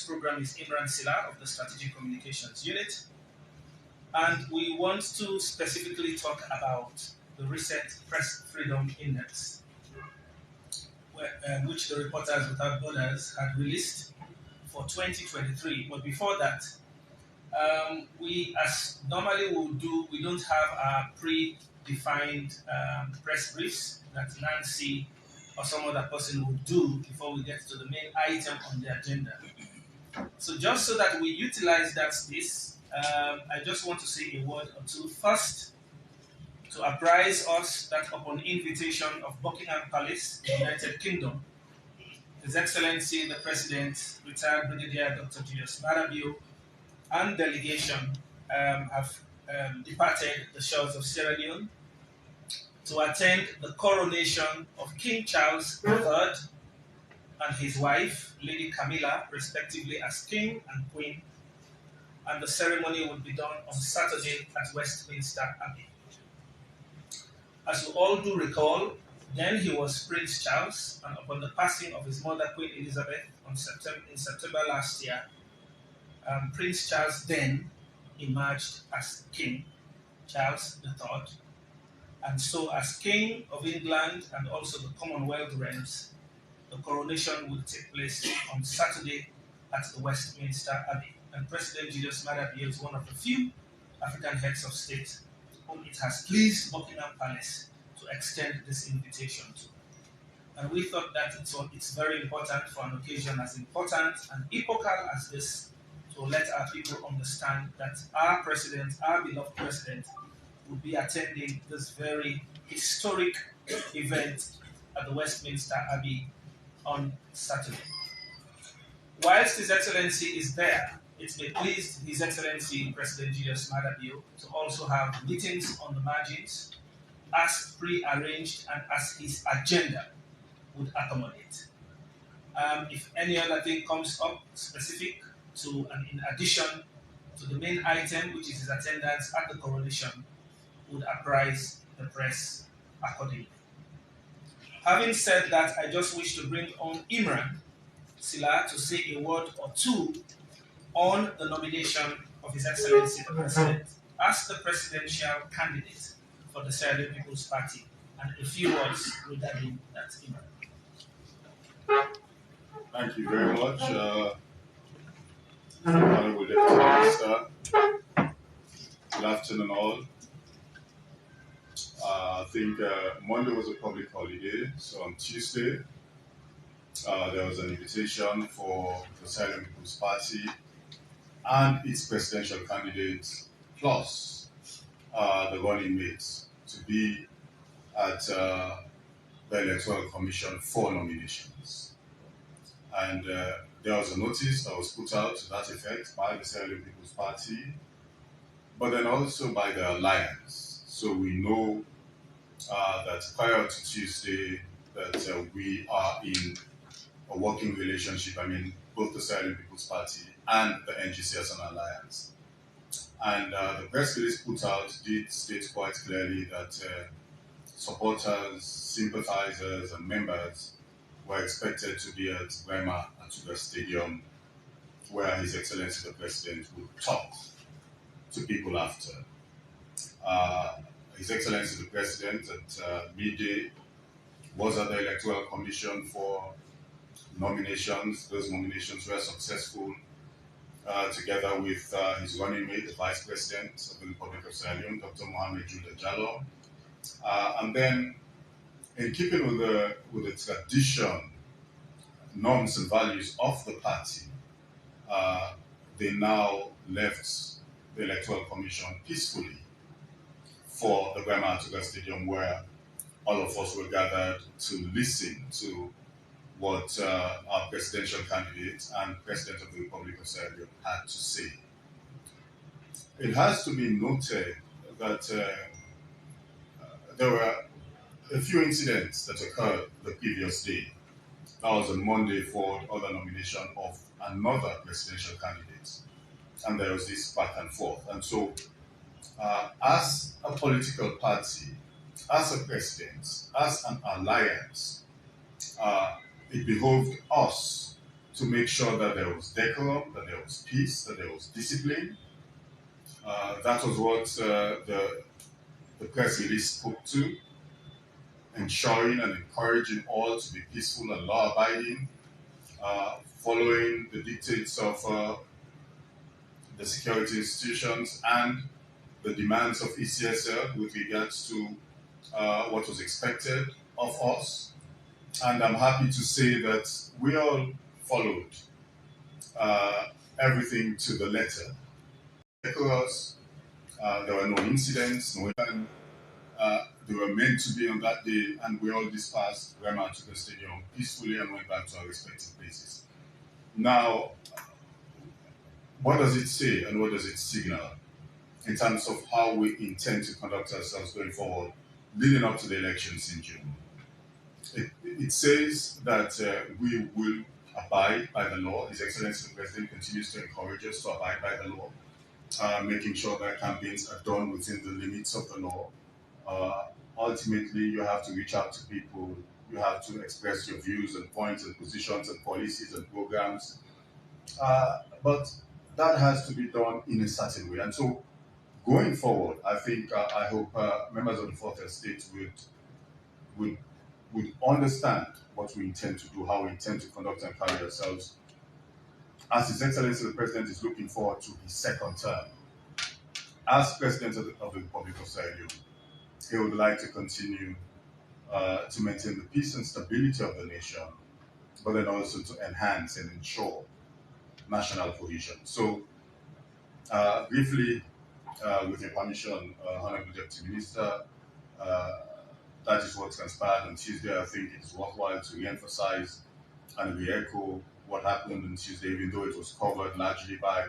program is Imran Sila of the Strategic Communications Unit, and we want to specifically talk about the recent Press Freedom Index, which the Reporters Without Borders had released for 2023. But before that, we, as normally we would do, we don't have our predefined press briefs that Nancy or some other person would do before we get to the main item on the agenda. So just so that we utilize that space, I just want to say a word or two. First, to apprise us that upon invitation of Buckingham Palace, the United Kingdom, His Excellency the President, retired Brigadier Dr. Julius Marabio, and delegation have departed the shores of Sierra Leone to attend the coronation of King Charles III and his wife, Lady Camilla, respectively as King and Queen, and the ceremony will be done on Saturday at Westminster Abbey. As you all do recall, then he was Prince Charles, and upon the passing of his mother, Queen Elizabeth, in September last year, Prince Charles then emerged as King Charles III, and so as King of England and also the Commonwealth realms, the coronation will take place on Saturday at the Westminster Abbey. And President Julius Marabio is one of the few African heads of state whom it has pleased Buckingham Palace to extend this invitation to. And we thought that it's very important for an occasion as important and epochal as this to let our people understand that our president, our beloved president, will be attending this very historic event at the Westminster Abbey on Saturday. Whilst His Excellency is there, it may please His Excellency President Julius Marabio to also have meetings on the margins as pre-arranged and as his agenda would accommodate. If any other thing comes up specific to and in addition to the main item, which is his attendance at the coronation, would apprise the press accordingly. Having said that, I just wish to bring on Imran Sila to say a word or two on the nomination of His Excellency the President as the presidential candidate for the Sierra Leone People's Party, and a few words regarding that, Imran. Thank you very much. Honorable Deputy Minister, good afternoon all. I think Monday was a public holiday, so on Tuesday there was an invitation for the Sierra Leone People's Party and its presidential candidates, plus the running mates, to be at the Electoral Commission for nominations. And there was a notice that was put out to that effect by the Sierra Leone People's Party, but then also by the Alliance. So we know that prior to Tuesday that we are in a working relationship, both the Sierra Leone People's Party and the NGC as an alliance. And the press release put out did state quite clearly that supporters, sympathizers, and members were expected to be at Rema Atuga Stadium, where His Excellency the President would talk to people after. His Excellency the President at midday was at the Electoral Commission for nominations. Those nominations were successful, together with his running mate, the Vice President of the Republic of Sierra Leone, Dr. Mohamed Judah Jallow. And then, in keeping with the tradition, norms and values of the party, they now left the Electoral Commission peacefully for the Rema Atuga Stadium, where all of us were gathered to listen to what our presidential candidate and President of the Republic of Sierra Leone had to say. It has to be noted that there were a few incidents that occurred the previous day. That was a Monday for the nomination of another presidential candidate. And there was this back and forth. And so, as a political party, as a president, as an alliance, it behoved us to make sure that there was decorum, that there was peace, that there was discipline. That was what the press release spoke to, ensuring and encouraging all to be peaceful and law abiding, following the dictates of the security institutions and the demands of ECSL with regards to what was expected of us. And I'm happy to say that we all followed uh, everything to the letter. Because there were no incidents, no event. They were meant to be on that day, and we all dispersed, went out to the stadium peacefully and went back to our respective places. Now, what does it say and what does it signal in terms of how we intend to conduct ourselves going forward, leading up to the elections in June? It says that we will abide by the law. His Excellency the President continues to encourage us to abide by the law, making sure that campaigns are done within the limits of the law. Ultimately, you have to reach out to people. You have to express your views and points and positions and policies and programs. But that has to be done in a certain way. And so, going forward, I think I hope members of the Fourth Estate would would understand what we intend to do, how we intend to conduct and carry ourselves. As His Excellency the President is looking forward to his second term as President of the Republic of Sierra Leone, he would like to continue to maintain the peace and stability of the nation, but then also to enhance and ensure national cohesion. So, briefly, with your permission, Honorable Deputy Minister, uh, that is what transpired on Tuesday. I think it is worthwhile to re-emphasize and re-echo what happened on Tuesday, even though it was covered largely by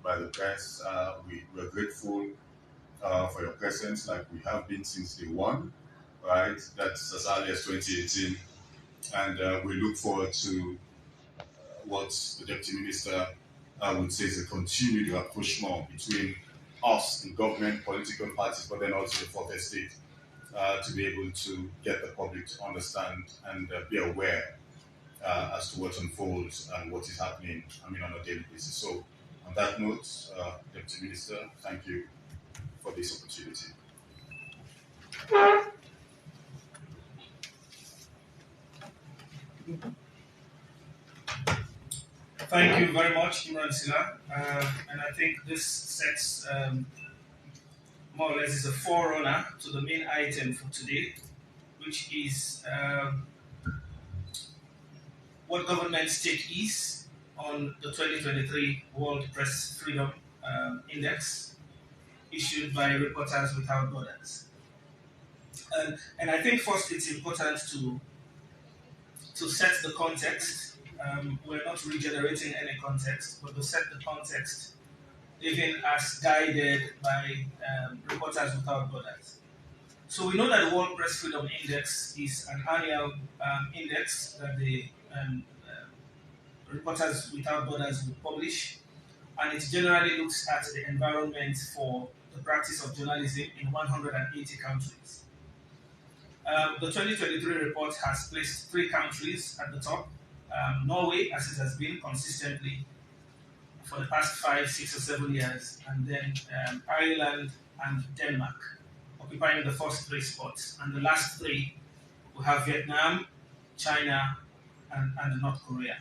the press. We were grateful for your presence, like we have been since day one, right? That's as early as 2018. And we look forward to what the Deputy Minister would say is a continued rapprochement between us and government, political parties, but then also the Fourth Estate to be able to get the public to understand and be aware as to what unfolds and what is happening, on a daily basis. So, on that note, Deputy Minister, thank you for this opportunity. Thank you very much, Imran Sina. And I think this sets more or less is a forerunner to the main item for today, which is what government's take is on the 2023 World Press Freedom Index issued by Reporters Without Borders. And I think first it's important to set the context. We're not regenerating any context, but to set the context, even as guided by Reporters Without Borders. So we know that the World Press Freedom Index is an annual index that the Reporters Without Borders will publish, and it generally looks at the environment for the practice of journalism in 180 countries. The 2023 report has placed three countries at the top: Norway, as it has been consistently for the past 5, 6, or 7 years, and then Ireland and Denmark, occupying the first three spots. And the last three, we have Vietnam, China, and North Korea.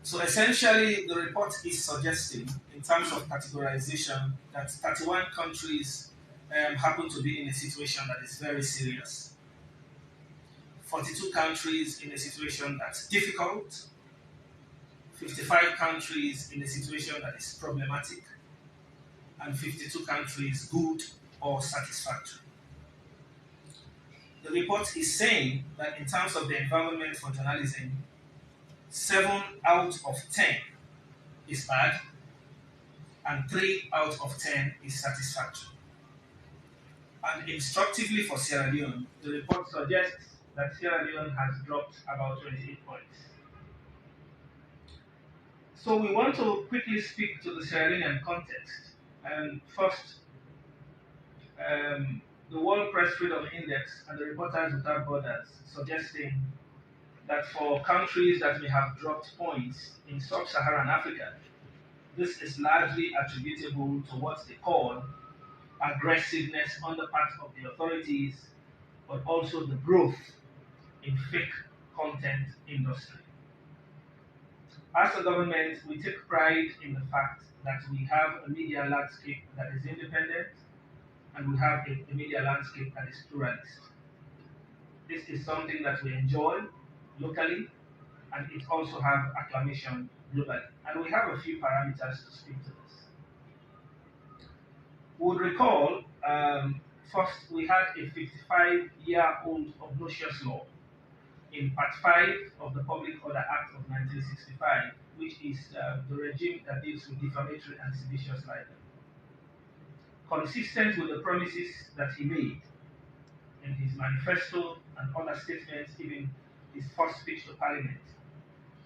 So essentially, the report is suggesting, in terms of categorization, that 31 countries happen to be in a situation that is very serious. 42 countries in a situation that's difficult. 55 countries in a situation that is problematic. And 52 countries good or satisfactory. The report is saying that in terms of the environment for journalism, 7 out of 10 is bad, and 3 out of 10 is satisfactory. And instructively for Sierra Leone, the report suggests that Sierra Leone has dropped about 28 points. So we want to quickly speak to the Sierra Leonean context. First, the World Press Freedom Index and the Reporters Without Borders suggesting that for countries that may have dropped points in sub-Saharan Africa, this is largely attributable to what they call aggressiveness on the part of the authorities, but also the growth in fake content industry. As a government, we take pride in the fact that we have a media landscape that is independent and we have a media landscape that is pluralist. This is something that we enjoy locally and it also have acclamation globally. And we have a few parameters to speak to this. We would recall first we had a 55-year-old obnoxious law in Part 5 of the Public Order Act of 1965, which is the regime that deals with defamatory and seditious libel. Consistent with the promises that he made in his manifesto and other statements, even his first speech to Parliament,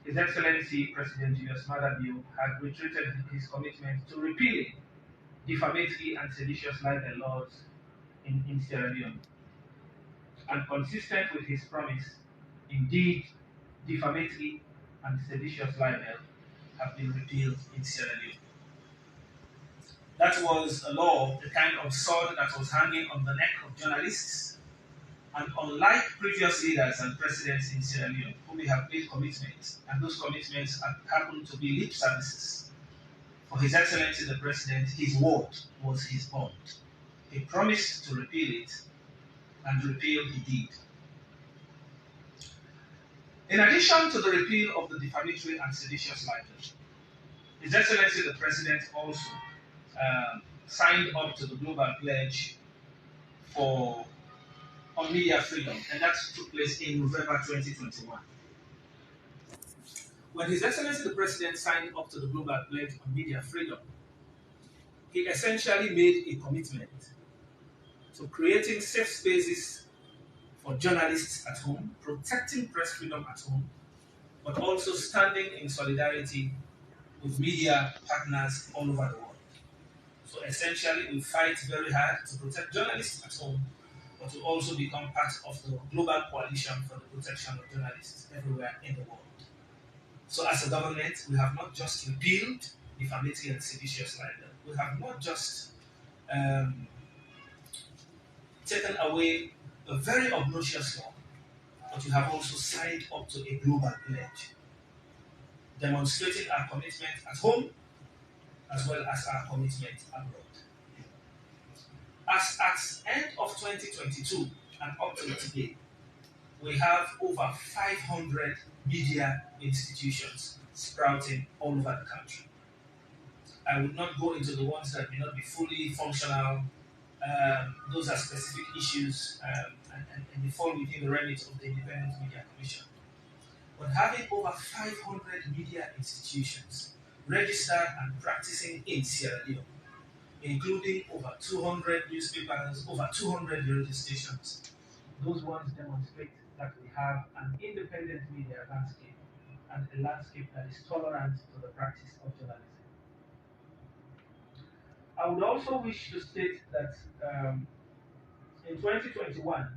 His Excellency President Julius Maada Bio had reiterated his commitment to repealing defamatory and seditious libel laws in Sierra Leone. And consistent with his promise, indeed, defamatory and seditious libel have been repealed in Sierra Leone. That was a law, the kind of sword that was hanging on the neck of journalists. And unlike previous leaders and presidents in Sierra Leone, who may have made commitments, and those commitments happened to be lip services, for His Excellency the President, his word was his bond. He promised to repeal it, and repeal he did. In addition to the repeal of the defamatory and seditious libel, His Excellency the President also signed up to the Global Pledge for on media freedom, and that took place in November 2021. When His Excellency the President signed up to the Global Pledge on media freedom, he essentially made a commitment to creating safe spaces for journalists at home, protecting press freedom at home, but also standing in solidarity with media partners all over the world. So essentially, we fight very hard to protect journalists at home, but to also become part of the global coalition for the protection of journalists everywhere in the world. So as a government, we have not just repealed defamatory and seditious libel. We have not just taken away a very obnoxious law, but we have also signed up to a global pledge, demonstrating our commitment at home as well as our commitment abroad. As at end of 2022 and up to today, we have over 500 media institutions sprouting all over the country. I would not go into the ones that may not be fully functional. Those are specific issues and they fall within the remit of the Independent Media Commission. But having over 500 media institutions registered and practicing in Sierra Leone, including over 200 newspapers, over 200 radio stations, those ones demonstrate that we have an independent media landscape and a landscape that is tolerant to the practice of journalism. I would also wish to state that in 2021,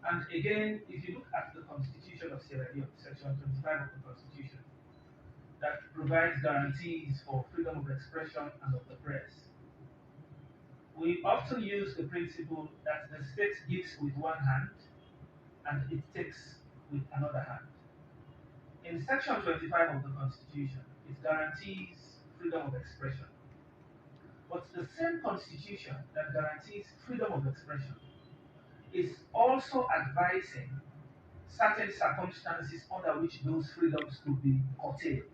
and again, if you look at the Constitution of Sierra Leone, Section 25 of the Constitution, that provides guarantees for freedom of expression and of the press, we often use the principle that the state gives with one hand and it takes with another hand. In Section 25 of the Constitution, it guarantees freedom of expression. But the same Constitution that guarantees freedom of expression is also advising certain circumstances under which those freedoms could be curtailed.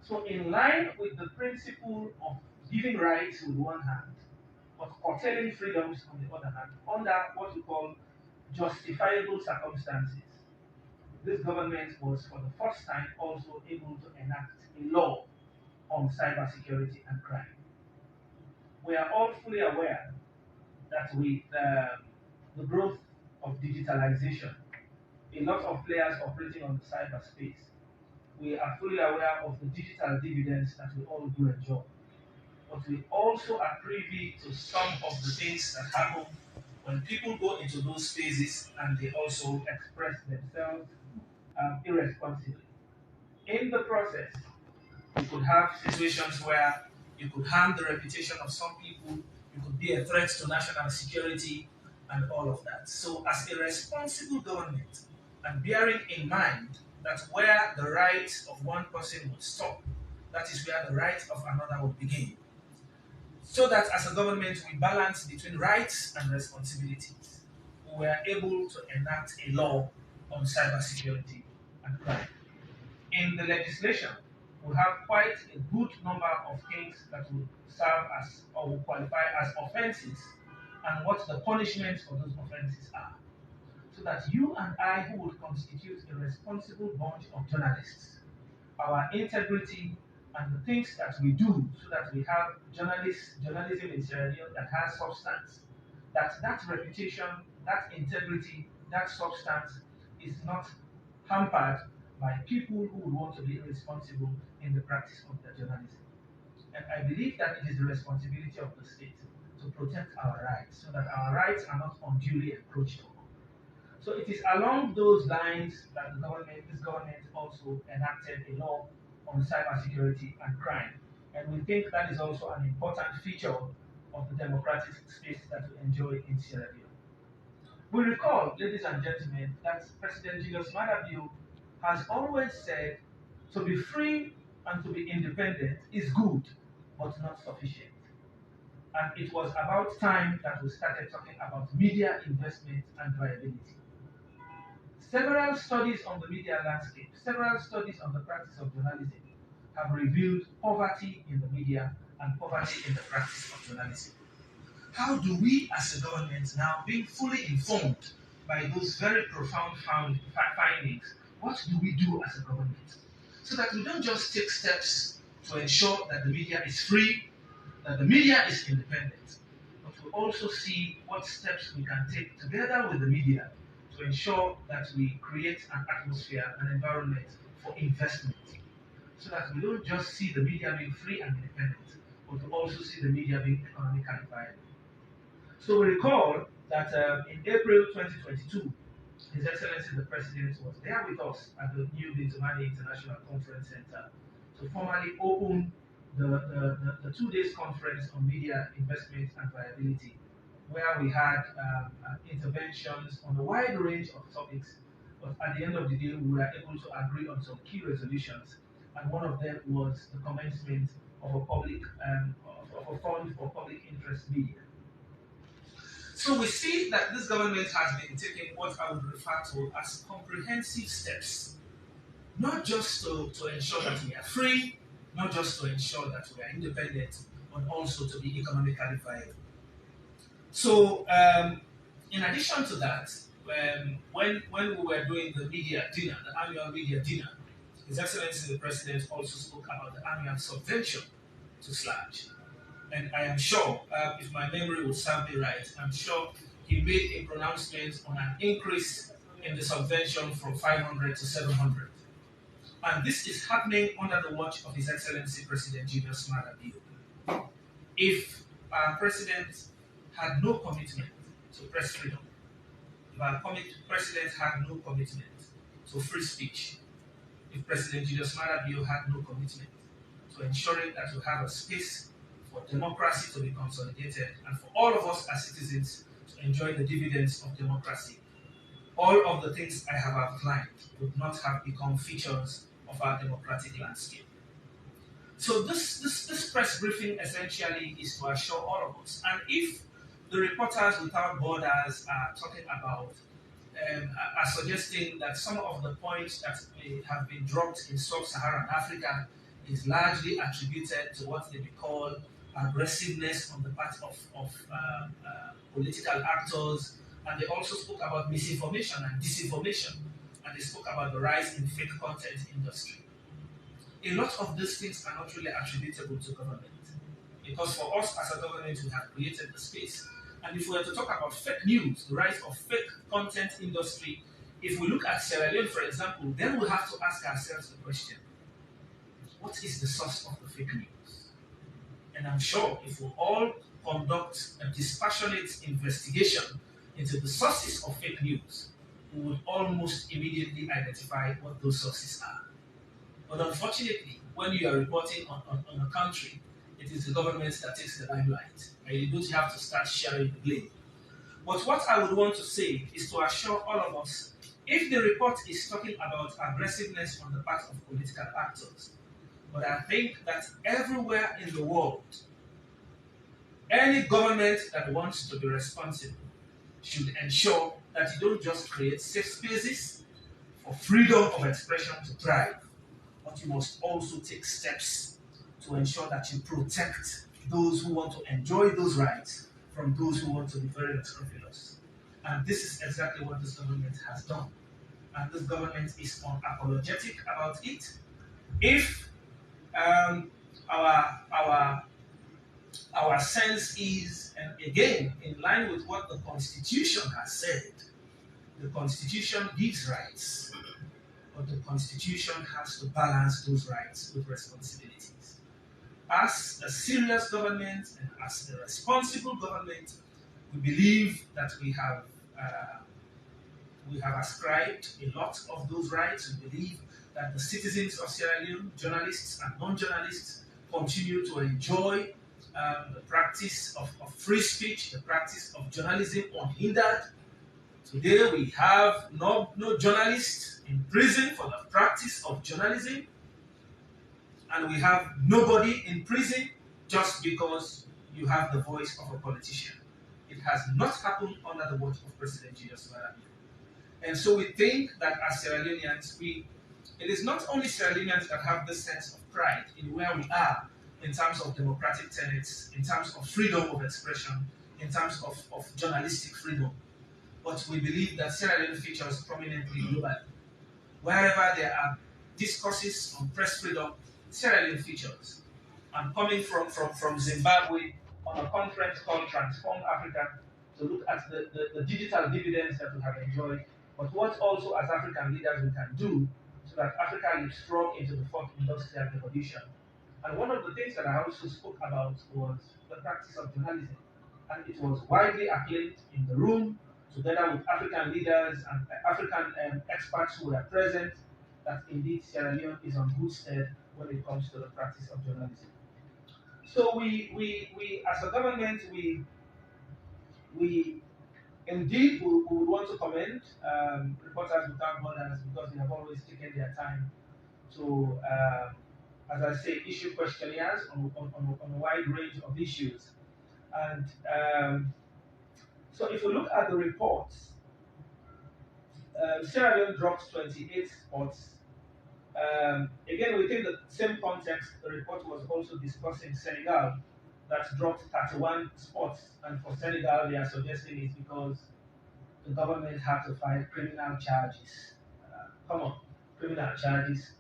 So, in line with the principle of giving rights with one hand, but curtailing freedoms on the other hand, under what we call justifiable circumstances, this government was for the first time also able to enact a law on cybersecurity and crime. We are all fully aware that with the growth of digitalization, a lot of players operating on the cyberspace, we are fully aware of the digital dividends that we all do enjoy. But we also are privy to some of the things that happen when people go into those spaces and they also express themselves irresponsibly. In the process, you could have situations where you could harm the reputation of some people, you could be a threat to national security, and all of that. So, as a responsible government, and bearing in mind that where the right of one person would stop, that is where the right of another would begin. So that as a government, we balance between rights and responsibilities. We were able to enact a law on cybersecurity and crime. In the legislation, we have quite a good number of things that will serve as or will qualify as offenses and what the punishments for those offenses are. So that you and I, who would constitute a responsible bunch of journalists, our integrity and the things that we do so that we have journalism in Sierra Leone that has substance, that reputation, that integrity, that substance is not hampered by people who would want to be irresponsible in the practice of their journalism. And I believe that it is the responsibility of the state to protect our rights so that our rights are not unduly encroached upon. So it is along those lines that this government also enacted a law on cybersecurity and crime. And we think that is also an important feature of the democratic space that we enjoy in Sierra Leone. We recall, ladies and gentlemen, that President Julius Maada Bio has always said to be free and to be independent is good, but not sufficient. And it was about time that we started talking about media investment and viability. Several studies on the media landscape, several studies on the practice of journalism have revealed poverty in the media and poverty in the practice of journalism. How do we as a government now, being fully informed by those very profound findings, what do we do as a government? So that we don't just take steps to ensure that the media is free, that the media is independent, but we also see what steps we can take together with the media to ensure that we create an atmosphere, an environment for investment, so that we don't just see the media being free and independent, but we also see the media being economically viable. So we recall that in April 2022, His Excellency the President was there with us at the new Bintumani International Conference Center to formally open the 2 days conference on media investment and viability, where we had interventions on a wide range of topics. But at the end of the day, we were able to agree on some key resolutions, and one of them was the commencement of a fund for public interest media. So we see that this government has been taking what I would refer to as comprehensive steps, not just to ensure that we are free, not just to ensure that we are independent, but also to be economically viable. So, in addition to that, when we were doing the media dinner, the annual media dinner, His Excellency the President also spoke about the annual subvention to SLAG. And I am sure, if my memory will serve me right, I'm sure he made a pronouncement on an increase in the subvention from 500 to 700. And this is happening under the watch of His Excellency President Julius Maada Bio. If our president had no commitment to press freedom, if our president had no commitment to free speech, if President Julius Maada Bio had no commitment to ensuring that we have a space for democracy to be consolidated and for all of us as citizens to enjoy the dividends of democracy, all of the things I have outlined would not have become features of our democratic landscape. So this press briefing essentially is to assure all of us. And if the Reporters Without Borders are talking about, are suggesting that some of the points that have been dropped in sub-Saharan Africa is largely attributed to what they call aggressiveness on the part of political actors, and they also spoke about misinformation and disinformation, and they spoke about the rise in fake content industry. A lot of these things are not really attributable to government, because for us as a government, we have created the space. And if we were to talk about fake news, the rise of fake content industry, if we look at Sierra Leone, for example, then we have to ask ourselves the question, what is the source of the fake news? And I'm sure if we all conduct a dispassionate investigation into the sources of fake news, we would almost immediately identify what those sources are. But unfortunately, when you are reporting on a country, it is the government that takes the limelight, and you don't have to start sharing the blame. But what I would want to say is to assure all of us, if the report is talking about aggressiveness on the part of political actors, but I think that everywhere in the world, any government that wants to be responsible should ensure that you don't just create safe spaces for freedom of expression to thrive, but you must also take steps to ensure that you protect those who want to enjoy those rights from those who want to be very unscrupulous. And this is exactly what this government has done. And this government is unapologetic about it. If um, our sense is, and again, in line with what the Constitution has said, the Constitution gives rights, but the Constitution has to balance those rights with responsibilities. As a serious government and as a responsible government, we believe that we have ascribed a lot of those rights. We believe that the citizens of Sierra Leone, journalists and non-journalists, continue to enjoy the practice of free speech, the practice of journalism unhindered. Today we have no journalist in prison for the practice of journalism, and we have nobody in prison just because you have the voice of a politician. It has not happened under the watch of President Julius Malema. And so we think that as Sierra Leoneans, it is not only Sierra Leoneans that have this sense of pride in where we are in terms of democratic tenets, in terms of freedom of expression, in terms of journalistic freedom, but we believe that Sierra Leone features prominently globally. Wherever there are discourses on press freedom, Sierra Leone features. I'm coming from Zimbabwe on a conference called Transform Africa to look at the digital dividends that we have enjoyed, but what also as African leaders we can do so that Africa leapfrog into the fourth industrial revolution. And one of the things that I also spoke about was the practice of journalism. And it was widely acclaimed in the room, together with African leaders and African experts who were present, that indeed Sierra Leone is on good stead when it comes to the practice of journalism. So we as a government, we indeed we would want to commend Reporters Without Borders because they have always taken their time to, as I say, issue questionnaires on a wide range of issues. And so if we look at the reports, Sierra Leone dropped 28 spots. Again, within the same context, the report was also discussing Senegal, that dropped 31 spots. And for Senegal, they are suggesting it's because the government had to file criminal charges. Come on, criminal charges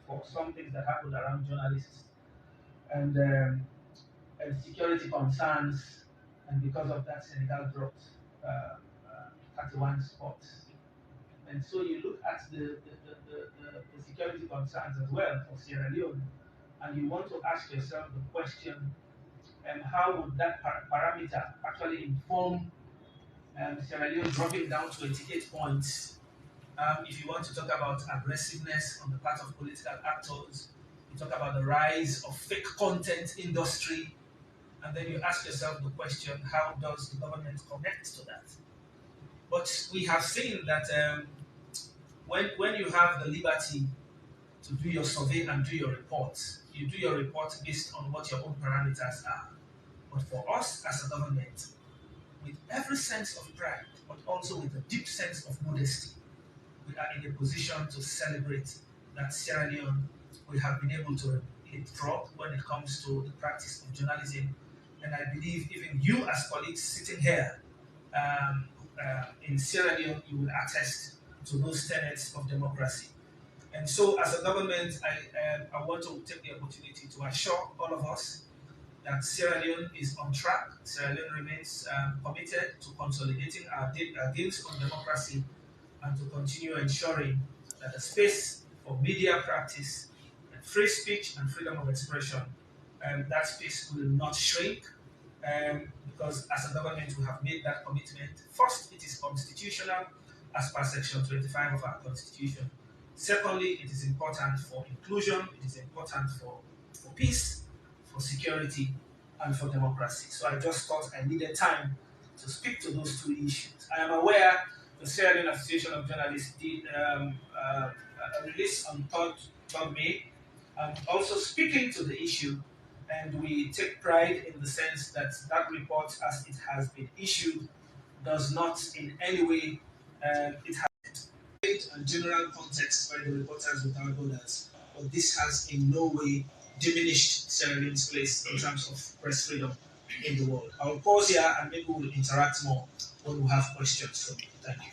for some things that happened around journalists and security concerns. And because of that, Senegal dropped uh, 31 spots. And so you look at the security concerns as well for Sierra Leone, and you want to ask yourself the question, how would that parameter actually inform Sierra Leone dropping down 28 points? If you want to talk about aggressiveness on the part of political actors, you talk about the rise of fake content industry, and then you ask yourself the question, how does the government connect to that? But we have seen that when you have the liberty to do your survey and do your report, you do your report based on what your own parameters are. But for us as a government, with every sense of pride, but also with a deep sense of modesty, we are in a position to celebrate that Sierra Leone, we have been able to leapfrog when it comes to the practice of journalism. And I believe even you as colleagues sitting here in Sierra Leone, you will attest to those tenets of democracy. And so, as a government, I want to take the opportunity to assure all of us that Sierra Leone is on track. Sierra Leone remains committed to consolidating our gains on democracy and to continue ensuring that the space for media practice and free speech and freedom of expression, that space will not shrink. because as a government we have made that commitment. First, it is constitutional as per Section 25 of our Constitution. Secondly, it is important for inclusion, it is important for peace, for security, and for democracy. So I just thought I needed time to speak to those two issues. I am aware the Sierra Leone Association of Journalists did a release on 3rd May, also speaking to the issue, and we take pride in the sense that that report, as it has been issued, does not in any way, it has and general context by the Reporters Without Borders, but this has in no way diminished Sierra Leone's place in terms of press freedom in the world. I'll pause here and maybe we'll interact more when we have questions from you. Thank you.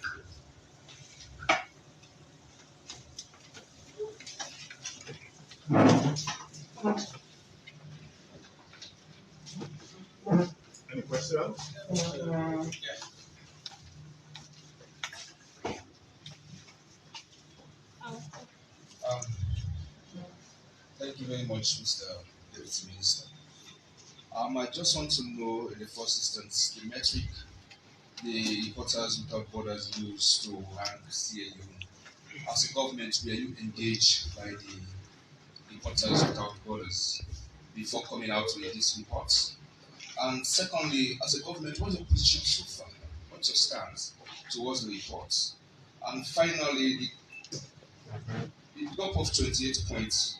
Any questions? Um, Thank you very much, Mr. Deputy Minister. I just want to know, in the first instance, the metric the Reporters Without Borders use to rank CLU. As a government, were you engaged by the Reporters Without Borders before coming out with this report? And secondly, as a government, what's your position so far? What's your stance towards the report? And finally, the drop of 28 points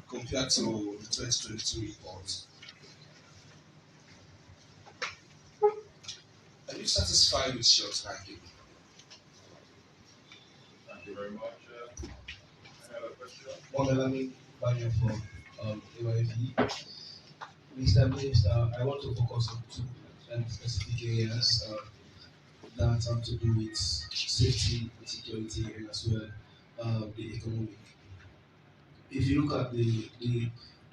compared to the 2022 report. Are you satisfied with your ranking? Thank you very much. Any other questions? Momelami Banyo from AYV. Mr. Minister, I want to focus on two specific areas that have to do with safety, security, and as well the economic. If you look at the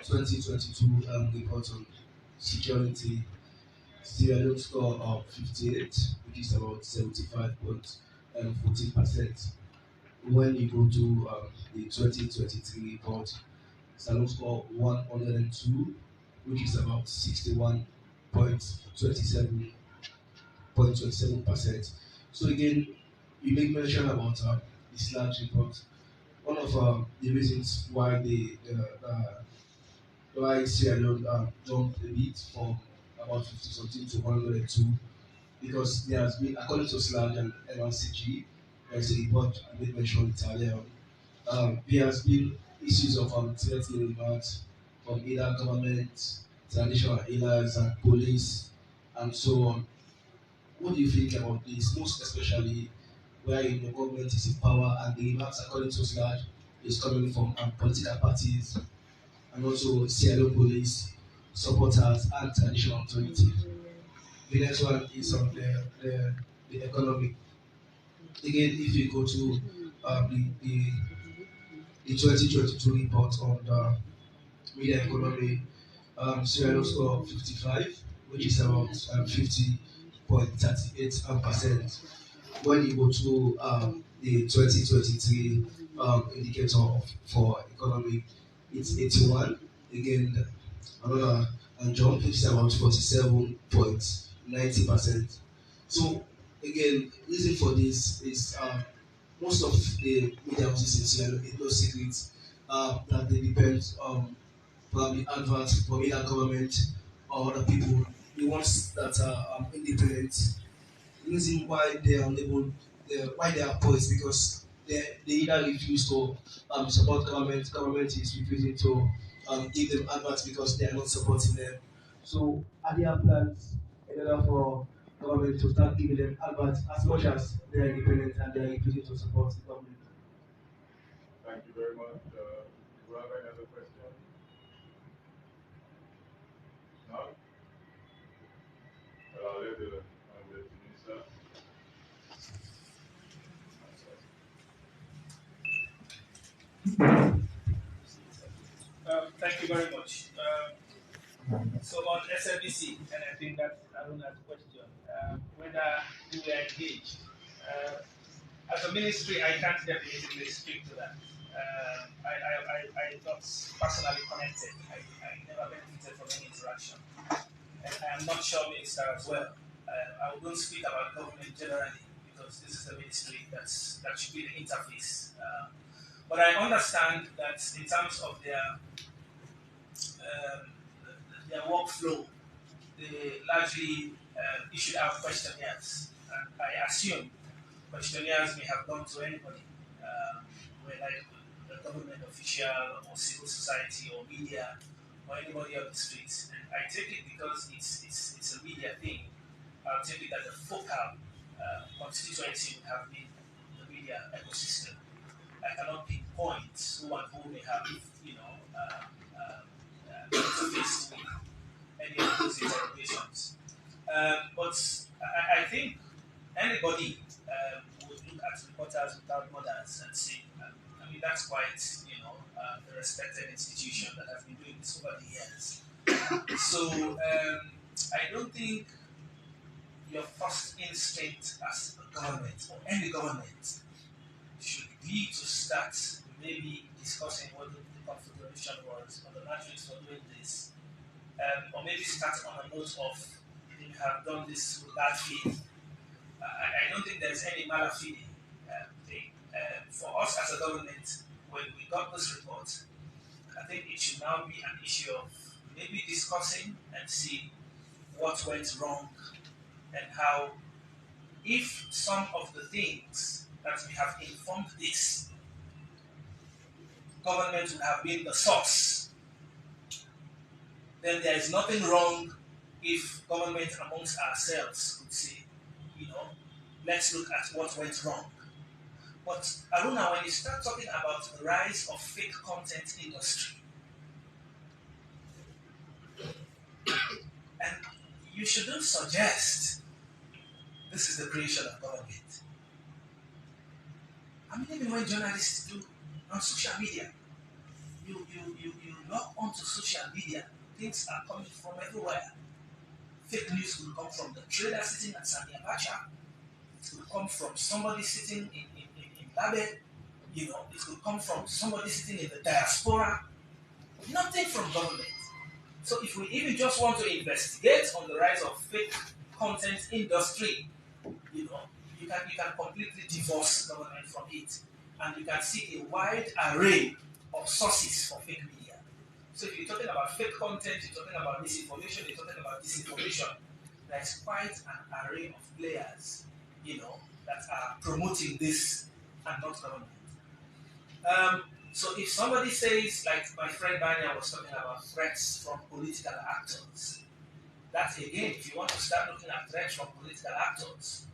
2022 report on security, Sierra Leone score of 58, which is about 75.14%. When you go to the 2023 report, Salon score 102, which is about 61.27%. So again, you make mention about this large report. One of the reasons why why Sierra Leone jumped a bit from about 50 something to 102, because there has been, according to SLAG and LRCG, there's a report I made mention it earlier on. There has been issues of threatening remarks from either government, traditional healers, and police, and so on. What do you think about this, most especially where the government is in power and the remarks, according to SLAG, is coming from political parties and also Sierra Leone police, supporters, and traditional authority? The next one is on the economy. Again, if you go to the 2022 report on the media economy, Sierra Leone score 55, which is about 50.38%. When you go to the 2023 indicator for economy, it's 81. Again, another jump, which is about 47.90%. So again, reason for this is most of the media houses in Sierra Leone, it's no secret that they depend on probably adverts from either government or other people, the ones that are independent. The reason why they are unable, why they are poor is because they either refuse to support government. Government is refusing to give them adverts because they are not supporting them. So are there plans in order for government to start giving them adverts as much as they are independent and they are refusing to support the government? Thank you very much. Do you have any other questions? No? Well, I'll leave the minister. Thank you very much. So on SLBC, and I think that's Aruna's question, whether we are engaged. As a ministry, I can't definitively speak to that. I'm not personally connected. I never benefited from any interaction. and I am not sure minister as well. I won't speak about government generally because this is the ministry that should be the interface. But I understand that in terms of um, their workflow, they largely issued out questionnaires. And I assume questionnaires may have gone to anybody, whether a government official or civil society or media or anybody on the streets. And I take it because it's a media thing. I'll take it that the focal constituency would have been the media ecosystem. I cannot pinpoint who and who may have, interfaced with any of those interrogations. But I think anybody would look at Reporters Without Borders and say, I mean, that's quite, a respected institution that has been doing this over the years. So I don't think your first instinct as a government or any government should be to start maybe discussing what the configuration was or the matrix for doing this, or maybe start on a note of you have done this with bad faith. I don't think there's any malafide thing. For us as a government, when we got this report, I think it should now be an issue of maybe discussing and see what went wrong and how, if some of the things that we have informed this government would have been the source, then there is nothing wrong if government amongst ourselves could say, let's look at what went wrong. But Aruna, when you start talking about the rise of fake content industry, and you shouldn't suggest this is the creation of government. I mean, even when journalists do on social media, you log onto social media, things are coming from everywhere. Fake news will come from the trader sitting at Sani Abacha. It will come from somebody sitting in Labe. It will come from somebody sitting in the diaspora. Nothing from government. So if we even just want to investigate on the rise of fake content industry, you can completely divorce government from it. And you can see a wide array of sources for fake media. So if you're talking about fake content, you're talking about misinformation, you're talking about disinformation, there's quite an array of players, that are promoting this and not government. So if somebody says, like my friend Banya was talking about threats from political actors, that again, if you want to start looking at threats from political actors,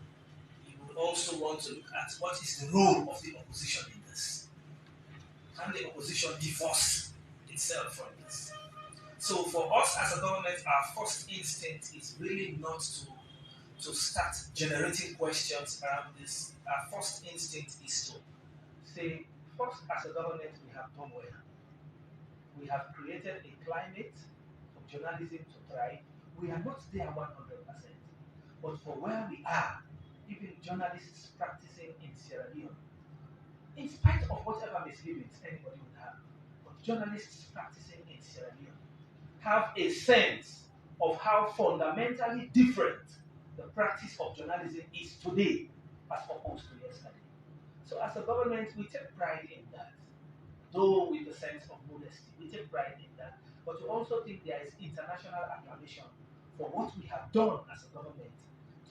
you would also want to look at what is the role of the opposition in this. Can the opposition divorce itself from this? So for us as a government, our first instinct is really not to start generating questions around this. Our first instinct is to say, first, as a government, we have done well. We have created a climate for journalism to thrive. We are not there 100%. But for where we are, even journalists practicing in Sierra Leone, in spite of whatever misgivings anybody would have, but journalists practicing in Sierra Leone have a sense of how fundamentally different the practice of journalism is today as opposed to yesterday. So as a government, we take pride in that, though with a sense of modesty. We take pride in that. But we also think there is international acclamation for what we have done as a government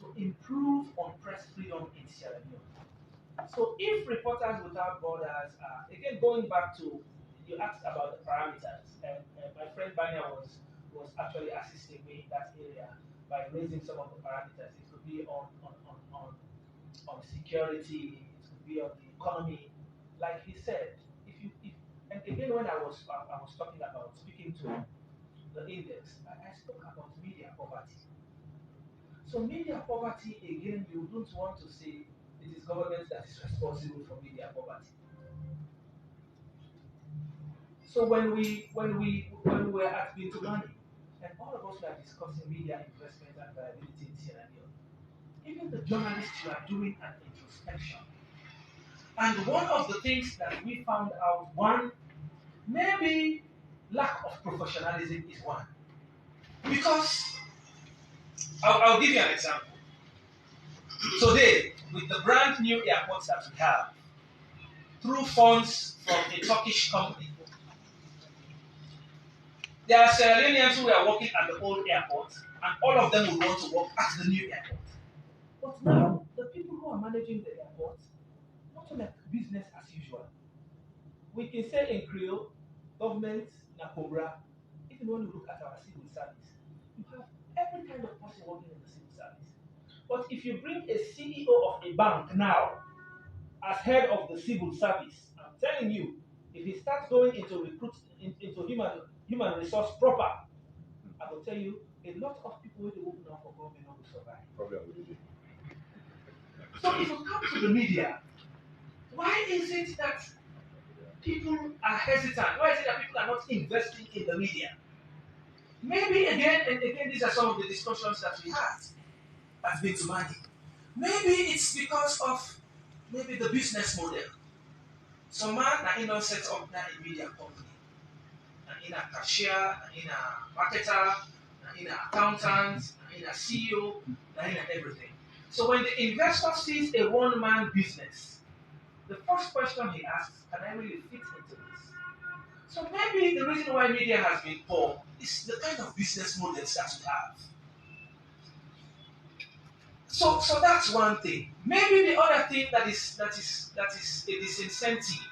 to improve on press freedom in Sierra Leone. So if Reporters Without Borders are, again, going back to, you asked about the parameters, and my friend Banya was actually assisting me in that area by raising some of the parameters. It could be on security, it could be on the economy. Like he said, and again when I was talking about speaking to the index, I spoke about media poverty. So media poverty, again, you don't want to say it is government that is responsible for media poverty. So when we were at Bintumani, and all of us were discussing media investment and viability in Sierra Leone, even the journalists were doing an introspection. And one of the things that we found out, one, maybe lack of professionalism is one. Because I'll give you an example. Today, with the brand new airports that we have, through funds from a Turkish company, there are Sierra Leoneans who are working at the old airport, and all of them will want to work at the new airport. But now, the people who are managing the airport, not like business as usual. We can say in Creole, government, Nakobra, even when you look at our civil service, you have every kind of person working in the civil service. But if you bring a CEO of a bank now as head of the civil service, I'm telling you, if he starts going into into human resource proper, I will tell you, a lot of people will work now for government not will survive. Problem with it. So if you come to the media, why is it that people are hesitant? Why is it that people are not investing in the media? Maybe again and again, these are some of the discussions that we had at Been to Money. Maybe it's because of maybe the business model. So man, na in set up na a media company, na in a cashier, na in a marketer, na in a accountant, na in a CEO, na in a everything. So when the investor sees a one-man business, the first question he asks, can I really fit into this? So maybe the reason why media has been poor is the kind of business models that we have. So that's one thing. Maybe the other thing that is a disincentive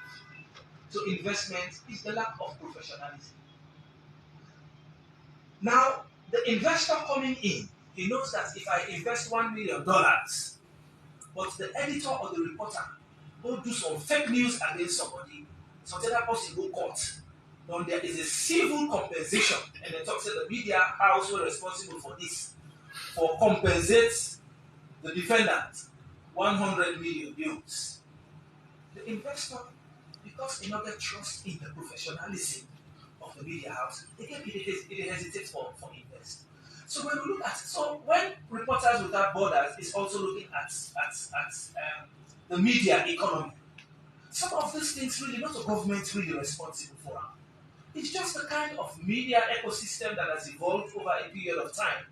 to investment is the lack of professionalism. Now, the investor coming in, he knows that if I invest $1 million, but the editor or the reporter go do some fake news against somebody, some other person go court, then there is a civil compensation, and they talk to the media house who are responsible for this, for compensate the defendant 100 million euros. The investor, because he not get trust in the professionalism of the media house, again it hesitates for invest. So when we look at so when Reporters Without Borders is also looking at the media economy, some of these things really not the government really responsible for. It's just the kind of media ecosystem that has evolved over a period of time.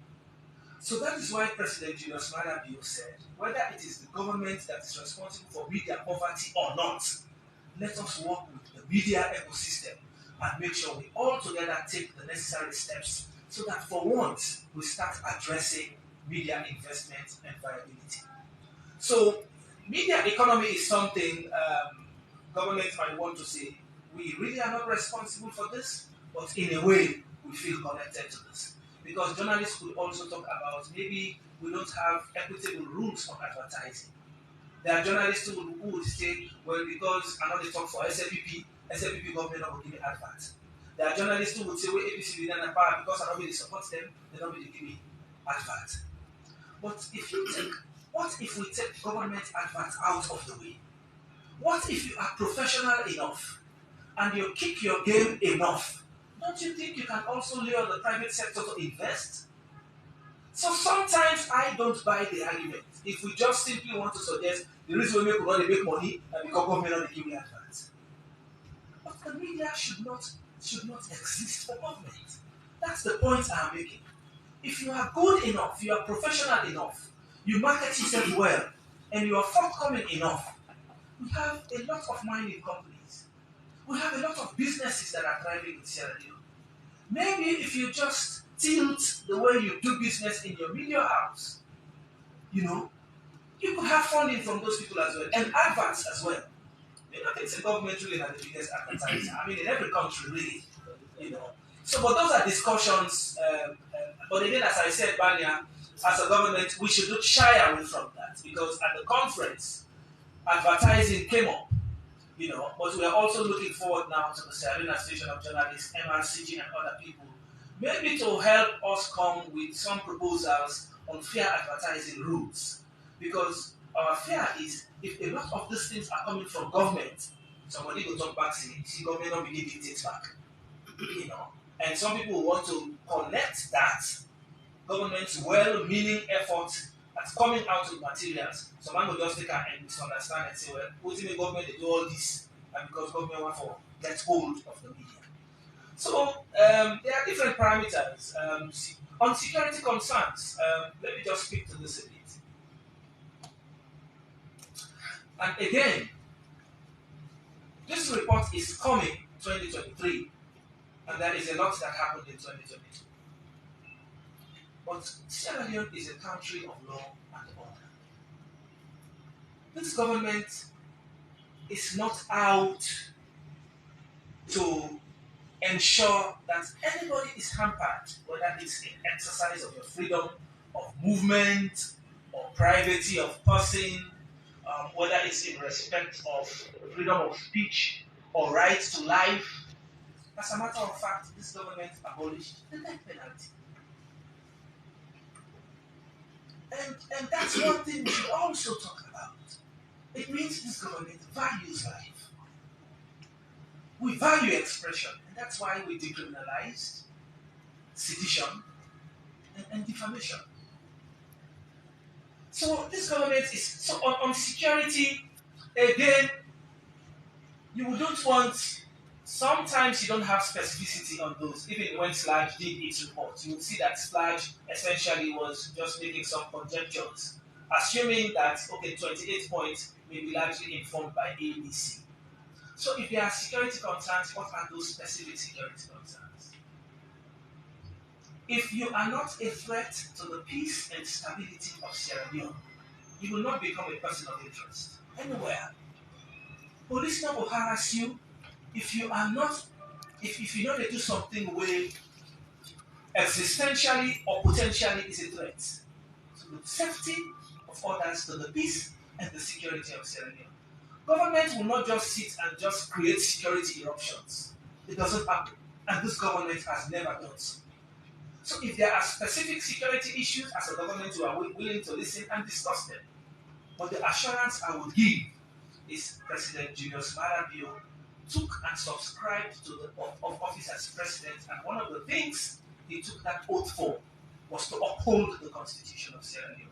So that is why President Julius Maada Bio said, whether it is the government that is responsible for media poverty or not, let us work with the media ecosystem and make sure we all together take the necessary steps so that for once we start addressing media investment and viability. So media economy is something government might want to say, we really are not responsible for this, but in a way we feel connected to this. Because journalists could also talk about maybe we don't have equitable rules on advertising. There are journalists who would say, well, because I know they talk for SFPP government not will give me advert. There are journalists who would say, well, APC be done power because I don't really support them, they don't really give me advert. But what if we take government advert out of the way? What if you are professional enough and you kick your game enough? Don't you think you can also lure the private sector to invest? So sometimes I don't buy the argument. If we just simply want to suggest the reason we make money and because government not give me advance. But the media should not exist for government. That's the point I'm making. If you are good enough, you are professional enough, you market yourself well, and you are forthcoming enough, we have a lot of mining companies. We have a lot of businesses that are thriving in Sierra Leone. Maybe if you just tilt the way you do business in your media house, you could have funding from those people as well, and adverts as well. I think the government really has the biggest advertiser. I mean, in every country, really. So, but those are discussions. But again, as I said, Banya, as a government, we should not shy away from that because at the conference, advertising came up. But we are also looking forward now to the Sierra Leone Association of Journalists, MRCG, and other people, maybe to help us come with some proposals on fair advertising rules. Because our fear is if a lot of these things are coming from government, somebody will talk back saying, see, government not be giving things back. And some people want to connect that government's well-meaning effort at coming out with materials. Some man will just take and misunderstand and say, well, what's in the government they do all this? And because government want to get hold of the media. So there are different parameters. On security concerns, let me just speak to this a bit. And again, this report is coming 2023, and there is a lot that happened in 2022. But Sierra Leone is a country of law and order. This government is not out to ensure that anybody is hampered, whether it's in exercise of your freedom of movement or privacy of person, whether it's in respect of freedom of speech or right to life. As a matter of fact, this government abolished the death penalty. And that's one thing we should also talk about. It means this government values life. We value expression, and that's why we decriminalized sedition and defamation. So this government is so on security. Again, you don't want. Sometimes you don't have specificity on those. Even when Sludge did its report, you would see that Sludge essentially was just making some conjectures, assuming that 28 points may be largely informed by ABC. So if there are security concerns, what are those specific security concerns? If you are not a threat to the peace and stability of Sierra Leone, you will not become a person of interest anywhere. Police will harass you if you are not, if you know they do something where existentially or potentially is a threat to the safety of others, to the peace and the security of Sierra Leone. Government will not just sit and just create security eruptions. It doesn't happen. And this government has never done so. So if there are specific security issues, as a government, you are willing to listen and discuss them. But the assurance I would give is President Julius Maada Bio took and subscribed to the office as president, and one of the things he took that oath for was to uphold the Constitution of Sierra Leone.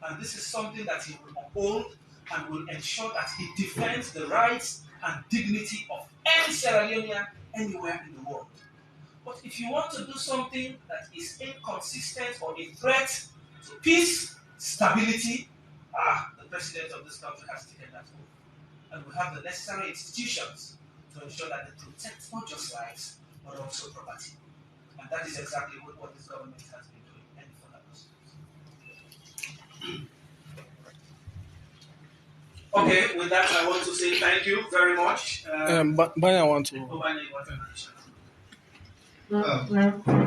And this is something that he will uphold and will ensure that he defends the rights and dignity of any Sierra Leonean anywhere in the world. But if you want to do something that is inconsistent or a threat to peace, stability, the president of this country has taken that oath. And we have the necessary institutions to ensure that they protect not just lives, but also property. And that is exactly what this government has been doing, and for that purpose. Okay, with that, I want to say thank you very much. But I want to.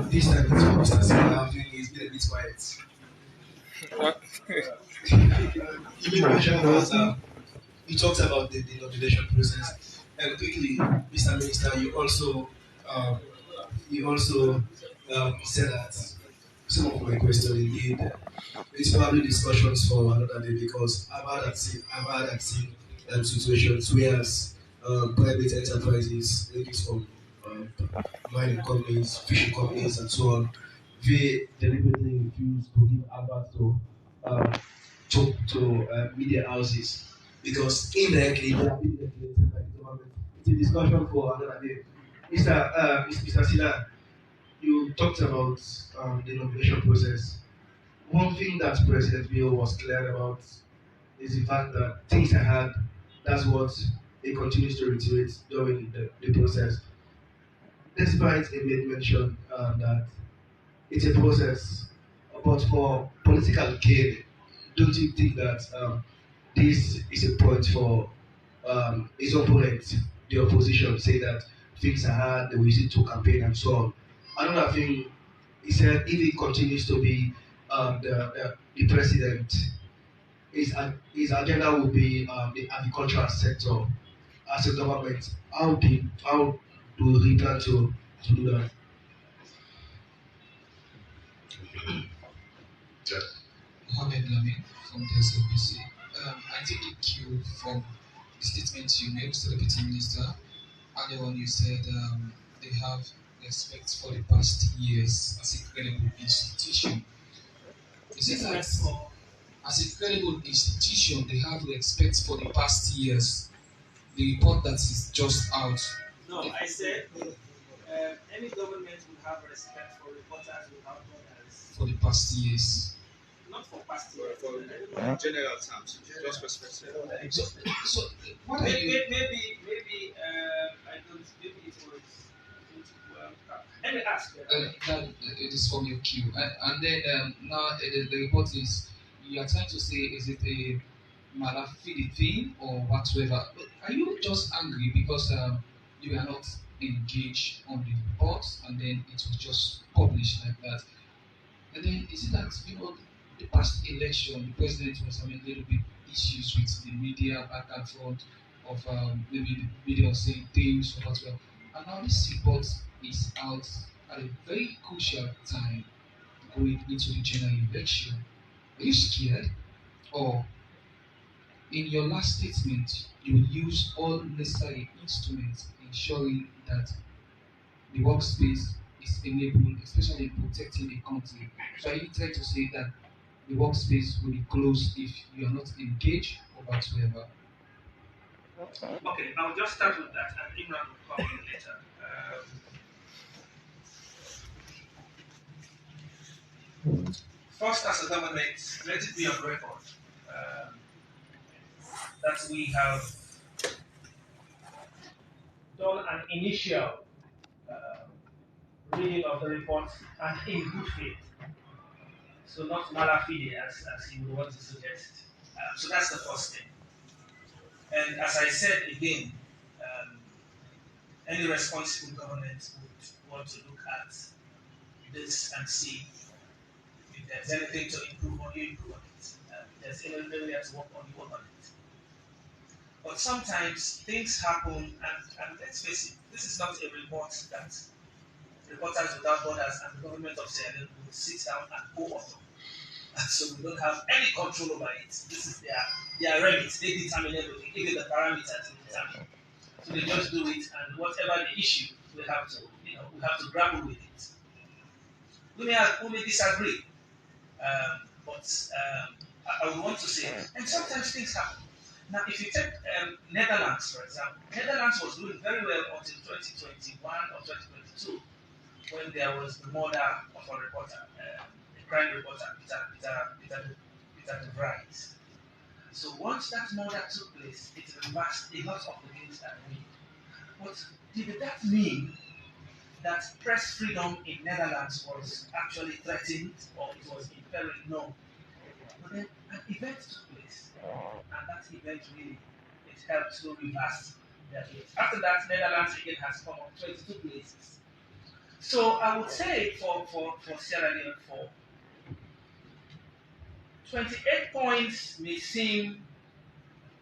This time it's Mr. Sila, he's been a bit quiet. You made mention that you talked about the nomination process, and quickly, Mr. Minister, you also said that some of my questions indeed it's probably discussions for another day because I've had seen situations where private enterprises, ladies from mining companies, fishing companies, and so on, they deliberately refuse to give advert to media houses because indirectly they are being regulated by the government. It's a discussion for another day. Mr. Sila, you talked about the nomination process. One thing that President Bill was clear about is the fact that things are hard. That's what he continues to reiterate during the process. Despite he made mention that it's a process, but for political gain, don't you think that this is a point for his opponent, the opposition, say that things are hard, they will use it to campaign and so on. Another thing, he said if he continues to be the president, his agenda will be the agricultural sector as a government. How do we plan to do that? Mohamed Lamin from the SLBC. I take the cue from the statement you made, Mr. Deputy Minister. Earlier on, you said they have respect for the past years as a credible institution. You said that as a credible institution, they have respect for the past years. The report that is just out. No, I said any government will have respect for reporters without borders. For the past years. Not for past years. In general terms, just perspective. So what are Maybe, you? I don't. Maybe it was. Well, let me ask. That it is from your queue, and then now the report is you are trying to say is it a malafide thing or whatsoever? But are you just angry because you are not engaged on the report and then it was just published like that? And then is it that the past election the president was having a little bit issues with the media back and forth of maybe the media was saying things or whatever, and now this report is out at a very crucial time going into the general election. Are you scared? Or in your last statement, you will use all necessary instruments ensuring that the workspace is enabled, especially in protecting the country. So are you trying to say that the workspace will be closed if you are not engaged or whatsoever? Okay, I'll just start with that, and Imran will come in later. First, as a government, let it be on record um, that we have done an initial reading of the report and in good faith. So not malafide as you would want to suggest. So that's the first thing. And as I said again, um, any responsible government would want to look at this and see if there's anything to improve on, you improve on it. If there's any area to work on, you work on it. But sometimes things happen, and let's face it, this is not a report that Reporters Without Borders and the government of Sierra Leone will sit down and go on. So we don't have any control over it. This is their remit. They determine everything, even the parameters they determine. So they just do it, and whatever the issue, we have to grapple with it. We may disagree, but I would want to say, and sometimes things happen. Now, if you take Netherlands, for example, Netherlands was doing very well until 2021 or 2022 when there was the murder of a reporter, a crime reporter, Peter de Vries. So once that murder took place, it reversed a lot of the things that we. But did that mean that press freedom in Netherlands was actually threatened or it was in peril? No. But then an event took place, and that event really it helped to reverse that case. After that, Netherlands again has come up 22 places. So I would say for Sierra Leone, for 28 points may seem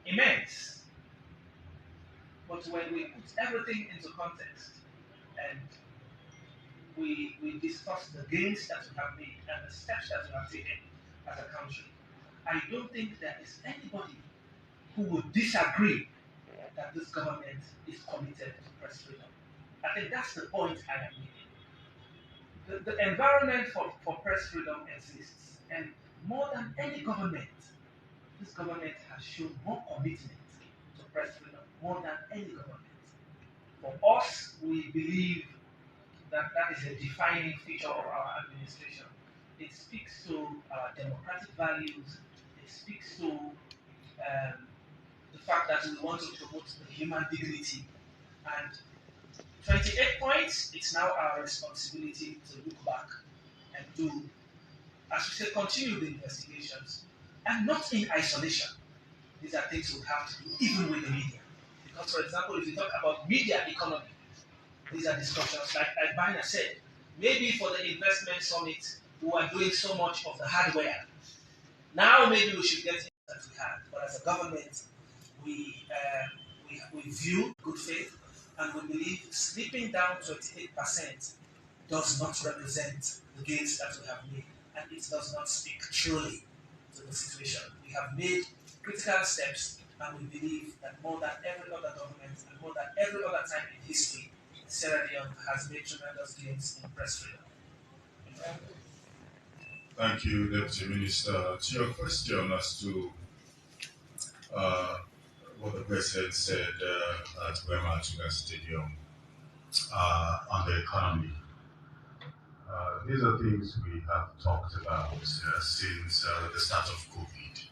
immense, but when we put everything into context and we discuss the gains that we have made and the steps that we have taken as a country, I don't think there is anybody who would disagree that this government is committed to press freedom. I think that's the point I am making. The environment for press freedom exists, and more than any government, this government has shown more commitment to press freedom, more than any government. For us, we believe that that is a defining feature of our administration. It speaks to our democratic values. It speaks to the fact that we want to promote the human dignity. And 28 points, it's now our responsibility to look back and do, as we say, continue the investigations. And not in isolation. These are things we have to do, even with the media. Because, for example, if you talk about media economy, these are discussions, like Bina said, maybe for the investment summit, we are doing so much of the hardware. Now maybe we should get it that we had. But as a government, we view good faith and we believe slipping down 28% does not represent the gains that we have made, and it does not speak truly to the situation. We have made critical steps, and we believe that more than every other government and more than every other time in history, Sierra Leone has made tremendous gains in press freedom. Thank you, Deputy Minister. To your question as to what the President said at Wema Atuga Stadium, on the economy. These are things we have talked about since the start of COVID.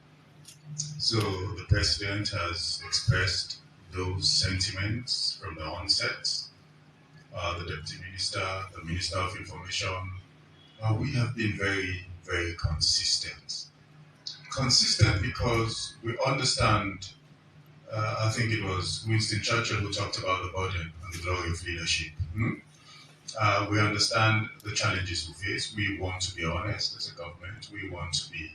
So the president has expressed those sentiments from the onset. The deputy minister, the minister of information, we have been very, very consistent. Consistent because we understand, I think it was Winston Churchill who talked about the burden and the glory of leadership. We understand the challenges we face. We want to be honest as a government. We want to be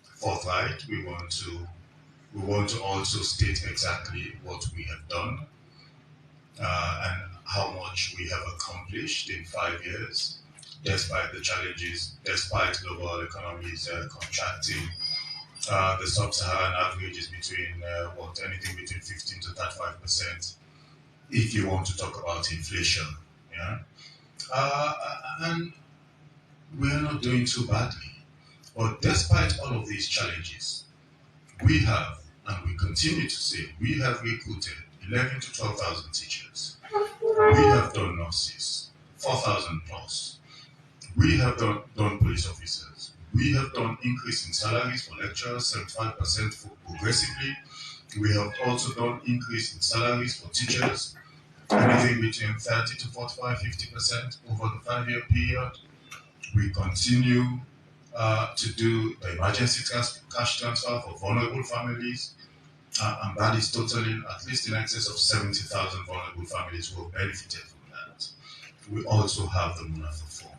forthright. We want to also state exactly what we have done and how much we have accomplished in 5 years, despite the challenges, despite global economies contracting. The sub-Saharan average is between anything between 15 to 35%. If you want to talk about inflation, yeah, and we are not doing too badly. But despite all of these challenges, we have, and we continue to say, we have recruited 11 to 12,000 teachers. We have done nurses, 4,000 plus. We have done police officers. We have done increase in salaries for lecturers, 75% progressively. We have also done increase in salaries for teachers, anything between 30 to 45, 50% over the 5-year period. We continue to do the emergency cash transfer for vulnerable families, and that is totaling at least in excess of 70,000 vulnerable families who have benefited from that. We also have the Munafa Fund.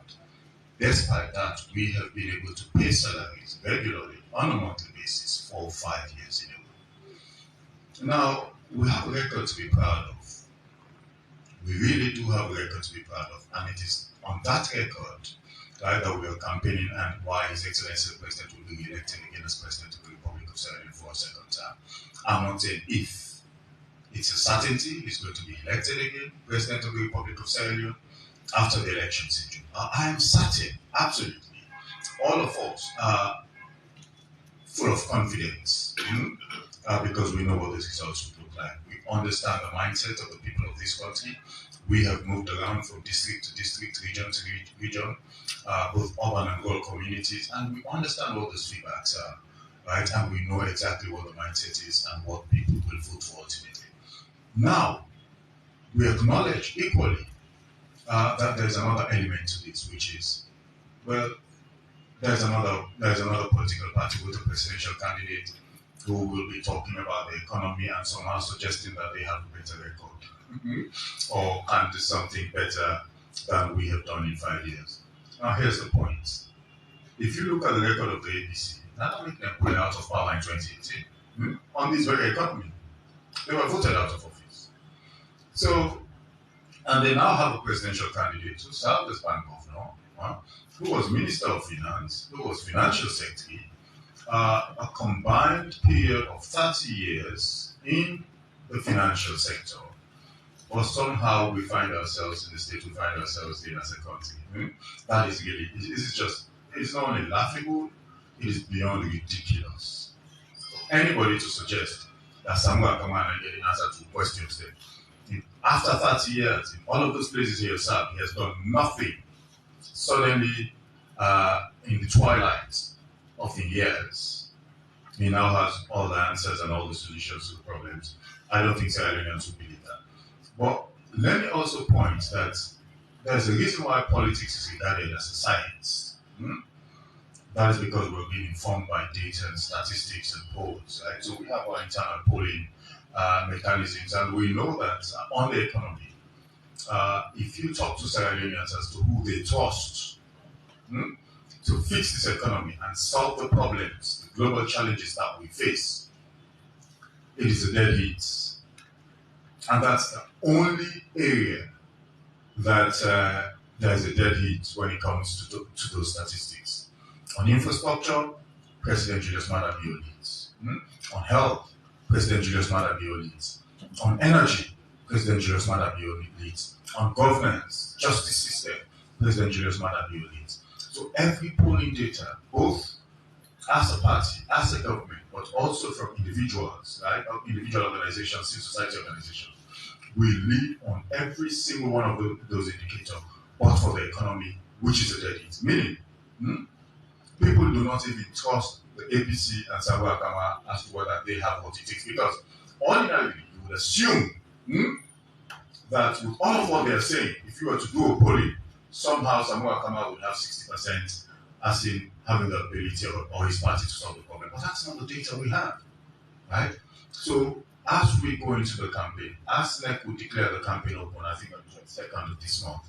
Despite that, we have been able to pay salaries regularly on a monthly basis for 5 years in a row. Now, we have a record to be proud of. We really do have a record to be proud of, and it is on that record that we are campaigning and why His Excellency the President will be elected again as President of the Republic of Sierra Leone for a second term. I'm not saying if. It's a certainty he's going to be elected again, President of the Republic of Sierra Leone, after the elections in June. I am certain, absolutely. All of us are full of confidence because we know what the results would look like. We understand the mindset of the people of this country. We have moved around from district to district, region to region, both urban and rural communities, and we understand what those feedbacks are, right? And we know exactly what the mindset is and what people will vote for ultimately. Now, we acknowledge equally that there's another element to this, which is, well, there's another political party with a presidential candidate who will be talking about the economy and somehow suggesting that they have a better record or can do something better than we have done in 5 years. Now, here's the point. If you look at the record of the APC, not only them pulling out of power in 2018 on this very economy, they were voted out of office. So, and they now have a presidential candidate who served as bank governor, who was Minister of Finance, who was Financial Secretary, a combined period of 30 years in the financial sector. But somehow we find ourselves in the state we find ourselves in as a country. That is really, it's not only laughable, it is beyond ridiculous. For anybody to suggest that someone can come and get an answer to questions there. After 30 years, in all of those places he has served, he has done nothing. Suddenly, in the twilight of the years, he now has all the answers and all the solutions to the problems. I don't think Sierra Leoneans would believe that. But let me also point that there's a reason why politics is regarded as a science. That is because we're being informed by data and statistics and polls, right? So we have our internal polling mechanisms, and we know that on the economy, if you talk to Sierra Leoneans as to who they trust to fix this economy and solve the problems, the global challenges that we face, it is a dead heat. And that's the only area that there's a dead heat when it comes to those statistics. On infrastructure, President Julius Maada Bio leads. On health, President Julius Maada Bio leads. On energy, President Julius Maada Bio leads. On governance, justice system, President Julius Maada Bio leads. So every polling data, both as a party, as a government, but also from individuals, right? Individual organizations, civil society organizations, We lead on every single one of those indicators, but for the economy, which is a dead heat. Meaning, hmm, people do not even trust the APC and Sabu Akama as to whether they have what it takes. Because ordinarily, you would assume that with all of what they are saying, if you were to do a polling, somehow Samu Akama would have 60% as in having the ability or his party to solve the problem. But that's not the data we have, right? So as we go into the campaign, as NEC will declare the campaign open, I think on the 22nd of this month,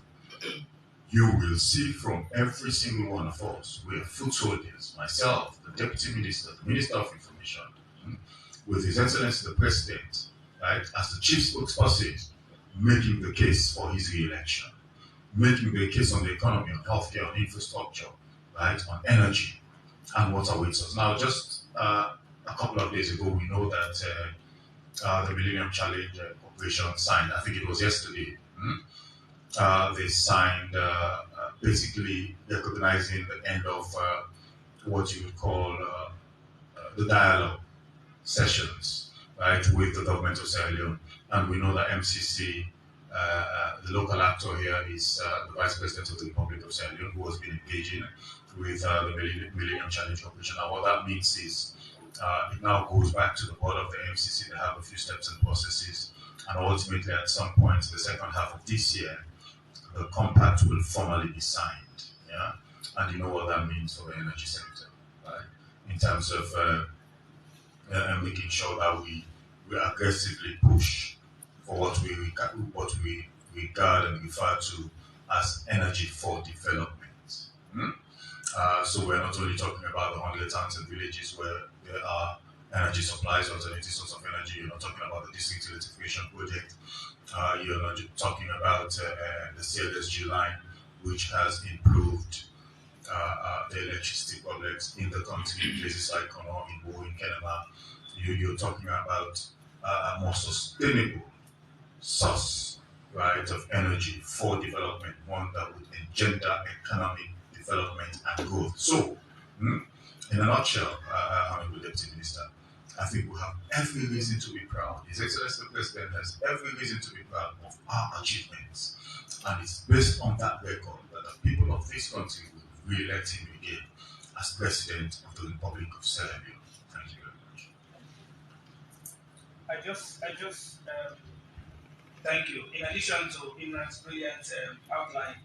you will see from every single one of us, we are foot soldiers, myself, the Deputy Minister, the Minister of Information, with His Excellency the President, right, as the chief spokesperson, making the case for his re-election, making the case on the economy, on healthcare, on infrastructure, right, on energy, and what awaits us. Now, just a couple of days ago, we know that the Millennium Challenge Corporation signed, I think it was yesterday, they signed basically recognizing the end of what you would call the dialogue sessions, right, with the government of Sierra Leone. And we know that MCC, the local actor here, is the Vice President of the Republic of Sierra Leone, who has been engaging with the Millennium Challenge Corporation. Now, what that means is it now goes back to the board of the MCC. They have a few steps and processes, and ultimately, at some point in the second half of this year, the compact will formally be signed. Yeah, and you know what that means for the energy sector, right? In terms of making sure that we aggressively push for what we regard and refer to as energy for development. So we're not only talking about the 100 towns and villages where there are energy supplies, alternative source of energy. You're not talking about the district electrification project. You're not talking about the CLSG line, which has improved the electricity projects in the country, in places like Kono, in Wo, in Kenema. You're talking about a more sustainable source, right, of energy for development, one that would engender economic development and growth. So, in a nutshell, Honorable Deputy Minister, I think we have every reason to be proud. His Excellency the President has every reason to be proud of our achievements. And it's based on that record that the people of this country will re-elect him again as President of the Republic of Sierra Leone. Thank you very much. Thank you. In addition to Imran's brilliant outline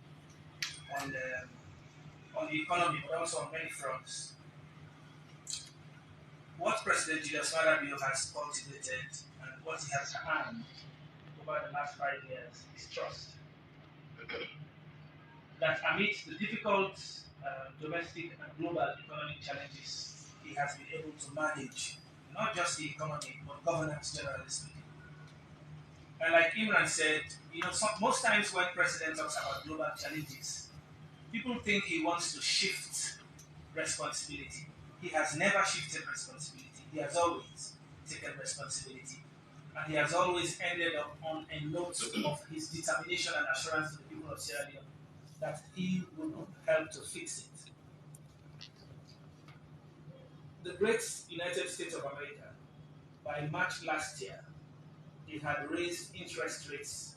on the economy, but also on many fronts, what President Julius Maada Bio has cultivated and what he has earned over the last 5 years is trust. That amidst the difficult domestic and global economic challenges, he has been able to manage not just the economy, but governance generally speaking. And like Imran said, most times when President talks about global challenges, people think he wants to shift responsibility. He has never shifted responsibility. He has always taken responsibility. And he has always ended up on a note of his determination and assurance to the people of Sierra Leone that he will help to fix it. The great United States of America, by March last year, it had raised interest rates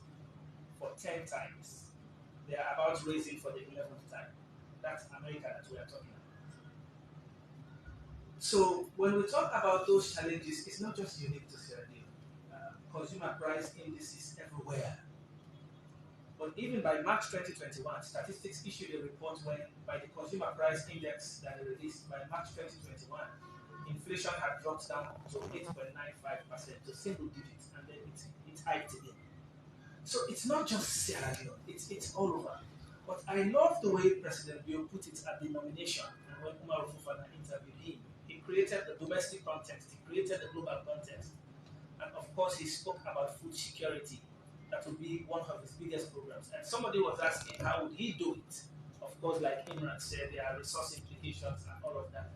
for 10 times. They are about raising for the 11th time. That's America that we are talking about. So when we talk about those challenges, it's not just unique to Sierra Leone. Consumer price indices everywhere. But even by March 2021, statistics issued a report when, by the consumer price index that they released by March 2021, inflation had dropped down to 8.95% to single digits, and then it hiked again. So it's not just Sierra Leone, it's all over. But I love the way President Bio put it at the nomination, and when Umar Fufana interviewed him, he created the domestic context, he created the global context, and of course he spoke about food security. That would be one of his biggest programs. And somebody was asking how would he do it? Of course, like Imran said, there are resource implications and all of that.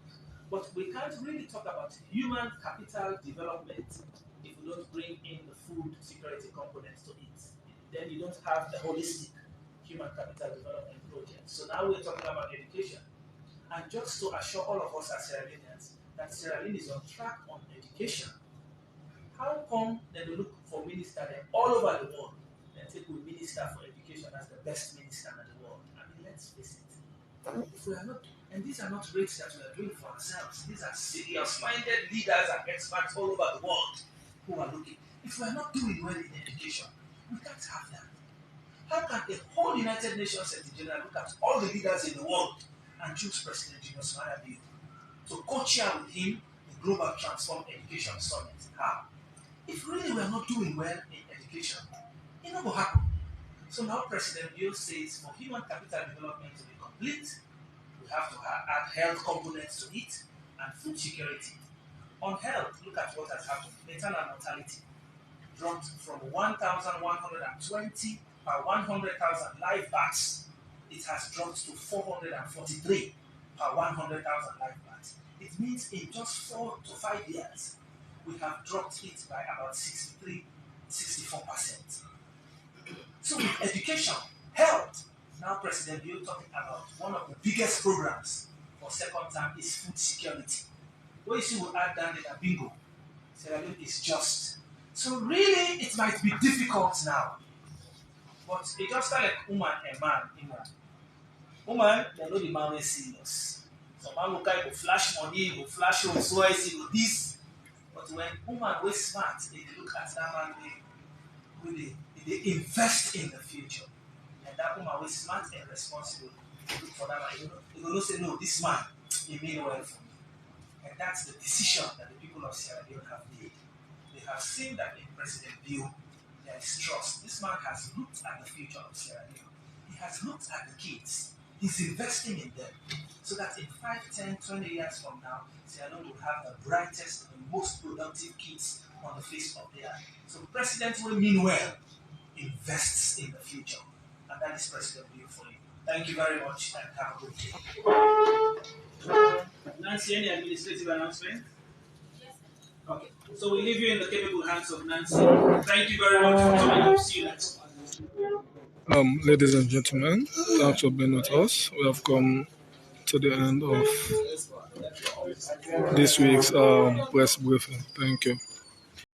But we can't really talk about human capital development if we don't bring in the food security components to it. Then you don't have the holistic human capital development project. So now we're talking about education. And just to assure all of us as Sierra Leoneans that Sierra Leone is on track on education, How come they look for minister there all over the world? They take we minister for education as the best minister in the world. I mean, let's face it. If we are not, and these are not rates that we are doing for ourselves. These are serious-minded leaders and experts all over the world who are looking. If we are not doing well in education, we can't have that. How can the whole United Nations Secretary General look at all the leaders in the world and choose President Julius Malema to co-chair with him the Global Transform Education Summit? How? If really we are not doing well in education, it not will happen. So now President Bill says for human capital development to be complete, we have to add health components to it and food security. On health, look at what has happened. Maternal mortality dropped from 1,120 per 100,000 live births. It has dropped to 443 per 100,000 live births. It means in just 4 to 5 years, we have dropped it by about 63, 64%. So with education, health, now President Bill talking about one of the biggest programs for second term is food security. What you see will add down the bingo. Sierra Leone is just. So really, it might be difficult now. But it just like woman and man, you know. Woman, they know the man is serious. Some man will go flash money, go flash your voice, go this. But when woman was smart, they look at that man, they invest in the future. And that woman was smart and responsible. They look for that man. You know, say, no, this man, he mean well for me. And that's the decision that the people of Sierra Leone have made. They have seen that in President Bill, there is trust. This man has looked at the future of Sierra Leone. He has looked at the kids. He's investing in them. So that in 5, 10, 20 years from now, Sierra Leone will have the brightest and most productive kids on the face of the earth. So President will mean well, invests in the future. And that is President Bill for you. Thank you very much and have a good day. Nancy, any administrative announcement? Okay, so we leave you in the capable hands of Nancy. Thank you very much for coming up. See you next one. Ladies and gentlemen, thanks for being with us. We have come to the end of this week's press briefing. Thank you.